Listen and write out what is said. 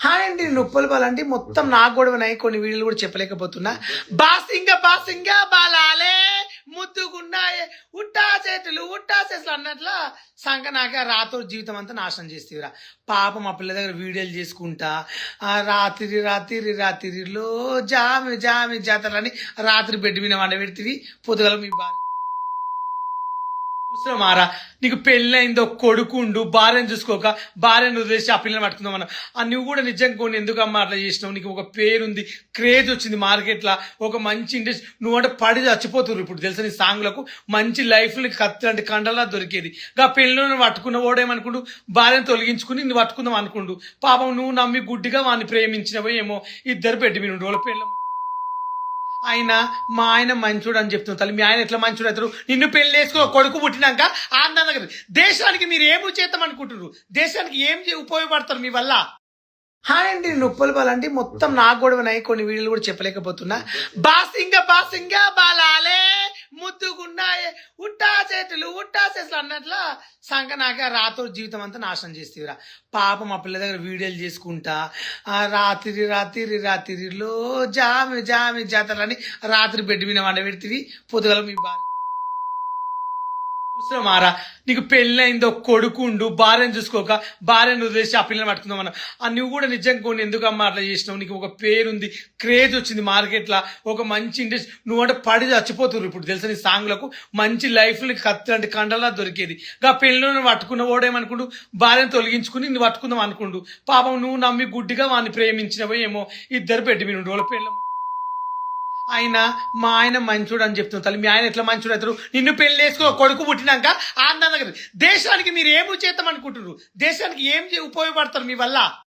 Hi అండి. నేను ఉప్పల్ బాలంటే మొత్తం నా గొడవనాయి. కొన్ని వీడియోలు కూడా చెప్పలేకపోతున్నా. బాసింగ బాలాలే ముద్దుగున్నాయే ఉట్టా చేతులు అన్నట్ల సంక నాక రాతో జీవితం అంతా నాశనం చేస్తేవిరా. పాపం ఆ పిల్ల దగ్గర వీడియోలు చేసుకుంటా రాత్రిలో జామి జాతరని రాత్రి బెడ్ మీద వండబెడితే పొద్దుగల మీ బాధ అవసరమారా? నీకు పెళ్ళైందో కొడుకుండు భార్యను చూసుకోక భార్యను వదిలేసి ఆ పిల్లని పట్టుకుందాం మనం. నువ్వు కూడా నిజంగా కొన్ని ఎందుకమ్మా అట్లా చేసినావు? నీకు ఒక పేరుంది, క్రేజ్ వచ్చింది మార్కెట్లో, ఒక మంచి ఇండస్ట్రీ. నువ్వు అంటే పడి చచ్చిపోతున్నారు ఇప్పుడు తెలుసా? నీ సాంగ్లకు మంచి లైఫ్ కత్తి అంటే కండలా దొరికేది. ఆ పెళ్ళిని పట్టుకున్న ఓడేమనుకుంటూ భార్యను తొలగించుకుని నువ్వు పట్టుకుందాం అనుకుండు. పాపం నువ్వు నమ్మి గుడ్డిగా వాడిని ప్రేమించినవో ఏమో. ఇద్దరు పెట్టి మీ వాళ్ళ పెళ్ళ మా ఆయన మంచోడు అని చెప్తున్నా తల్లి. మీ ఆయన ఎట్లా మంచోడు అవుతారు? నిన్ను పెళ్లి వేసుకో కొడుకు పుట్టినాక ఆనందంగా దేశానికి మీరు ఏమి చేద్దాం అనుకుంటున్నారు? దేశానికి ఏం ఉపయోగపడతారు మీ వల్ల? హాయ్ అండి. నేను ఉప్పల్ బాలంటే మొత్తం నా గొడవనాయి. కొన్ని వీడియోలు కూడా చెప్పలేకపోతున్నా. బాసింగ బాలాలే ముద్దుగున్నాయే ఉట్టా చేతులు అన్నట్ల సంక నాక రాతో జీవితం అంతా నాశనం చేస్తేవిరా. పాపం ఆ పిల్ల దగ్గర వీడియోలు చేసుకుంటా రాత్రిలో జామి జాతరని రాత్రి బెడ్ మీద వండబెడితే పొద్దుగల మీ బాధ అవసరమారా? నీకు పెళ్ళైందో కొడుకుండు భార్యను చూసుకోక భార్యను వదిలేసి ఆ పిల్లని పట్టుకుందాం మనం. నువ్వు కూడా నిజంగా కొన్ని ఎందుకమ్మా అట్లా చేసినావు? నీకు ఒక పేరుంది, క్రేజ్ వచ్చింది మార్కెట్లో, ఒక మంచి ఇండస్ట్రీ. నువ్వు అంటే పడి చచ్చిపోతున్నారు ఇప్పుడు తెలుసా? నీ సాంగ్లకు మంచి లైఫ్ కత్తి అంటే కండలా దొరికేది. ఆ పెళ్ళిని పట్టుకున్న ఓడేమనుకుంటూ భార్యను తొలగించుకుని నువ్వు పట్టుకుందాం అనుకుండు. పాపం నువ్వు నమ్మి గుడ్డిగా వాడిని ప్రేమించినవో ఏమో. ఇద్దరు పెట్టి మీ వాళ్ళ పెళ్ళ మా ఆయన మంచోడు అని చెప్తున్నా తల్లి. మీ ఆయన ఎట్లా మంచోడు అవుతారు? నిన్ను పెళ్లి వేసుకో కొడుకు పుట్టినాక ఆనందంగా దేశానికి మీరు ఏమి చేద్దాం అనుకుంటున్నారు? దేశానికి ఏం ఉపయోగపడతారు మీ వల్ల?